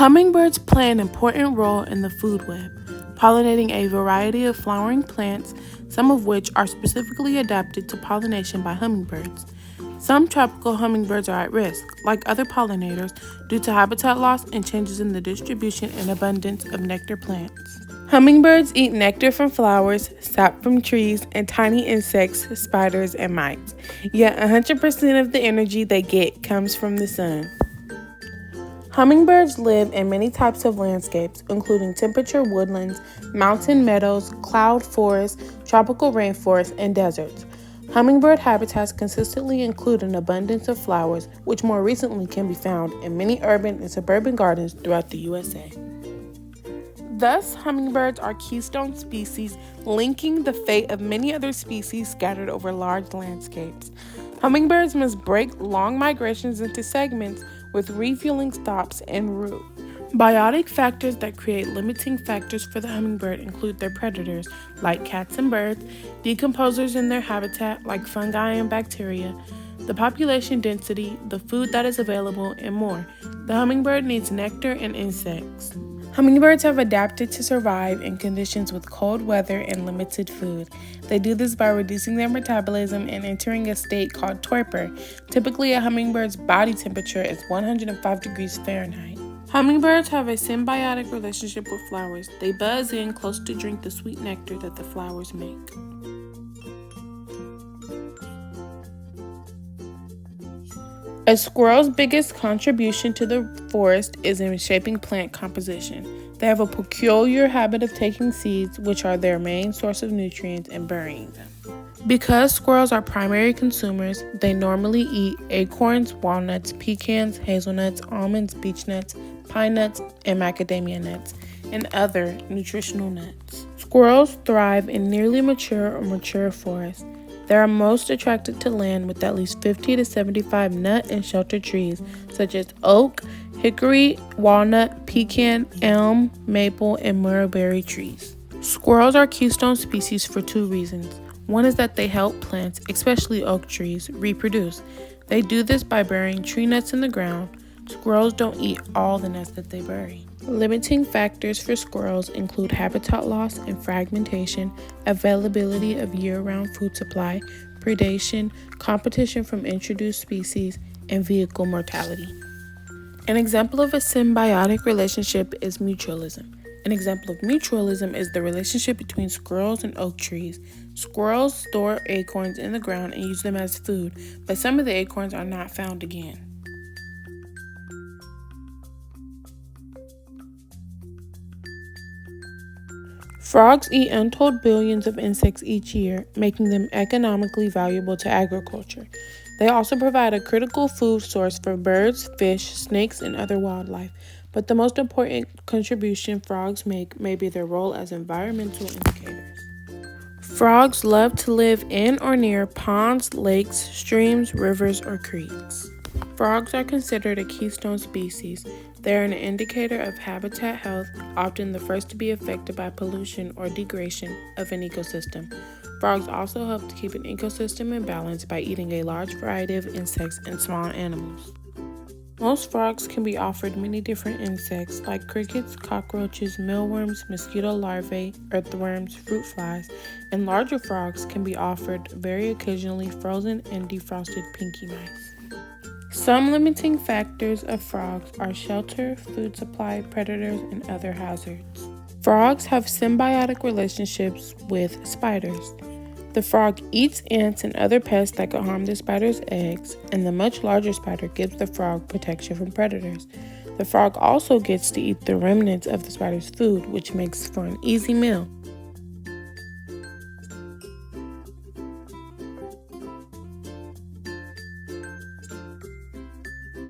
Hummingbirds play an important role in the food web, pollinating a variety of flowering plants, some of which are specifically adapted to pollination by hummingbirds. Some tropical hummingbirds are at risk, like other pollinators, due to habitat loss and changes in the distribution and abundance of nectar plants. Hummingbirds eat nectar from flowers, sap from trees, and tiny insects, spiders, and mites. Yet 100% of the energy they get comes from the sun. Hummingbirds live in many types of landscapes, including temperature woodlands, mountain meadows, cloud forests, tropical rainforests, and deserts. Hummingbird habitats consistently include an abundance of flowers, which more recently can be found in many urban and suburban gardens throughout the USA. Thus, hummingbirds are keystone species, linking the fate of many other species scattered over large landscapes. Hummingbirds must break long migrations into segments with refueling stops en route. Biotic factors that create limiting factors for the hummingbird include their predators, like cats and birds, decomposers in their habitat, like fungi and bacteria, the population density, the food that is available, and more. The hummingbird needs nectar and insects. Hummingbirds have adapted to survive in conditions with cold weather and limited food. They do this by reducing their metabolism and entering a state called torpor. Typically, a hummingbird's body temperature is 105 degrees Fahrenheit. Hummingbirds have a symbiotic relationship with flowers. They buzz in close to drink the sweet nectar that the flowers make. A squirrel's biggest contribution to the forest is in shaping plant composition. They have a peculiar habit of taking seeds, which are their main source of nutrients, and burying them. Because squirrels are primary consumers, they normally eat acorns, walnuts, pecans, hazelnuts, almonds, beech nuts, pine nuts, and macadamia nuts, and other nutritional nuts. Squirrels thrive in nearly mature or mature forests. They are most attracted to land with at least 50 to 75 nut and shelter trees, such as oak, hickory, walnut, pecan, elm, maple, and murrayberry trees. Squirrels are keystone species for two reasons. One is that they help plants, especially oak trees, reproduce. They do this by burying tree nuts in the ground. Squirrels don't eat all the nuts that they bury. Limiting factors for squirrels include habitat loss and fragmentation, availability of year-round food supply, predation, competition from introduced species, and vehicle mortality. An example of a symbiotic relationship is mutualism. An example of mutualism is the relationship between squirrels and oak trees. Squirrels store acorns in the ground and use them as food, but some of the acorns are not found again. Frogs eat untold billions of insects each year, making them economically valuable to agriculture. They also provide a critical food source for birds, fish, snakes, and other wildlife. But the most important contribution frogs make may be their role as environmental indicators. Frogs love to live in or near ponds, lakes, streams, rivers, or creeks. Frogs are considered a keystone species. They are an indicator of habitat health, often the first to be affected by pollution or degradation of an ecosystem. Frogs also help to keep an ecosystem in balance by eating a large variety of insects and small animals. Most frogs can be offered many different insects like crickets, cockroaches, mealworms, mosquito larvae, earthworms, fruit flies, and larger frogs can be offered very occasionally frozen and defrosted pinky mice. Some limiting factors of frogs are shelter, food supply, predators, and other hazards. Frogs have symbiotic relationships with spiders. The frog eats ants and other pests that could harm the spider's eggs, and the much larger spider gives the frog protection from predators. The frog also gets to eat the remnants of the spider's food, which makes for an easy meal.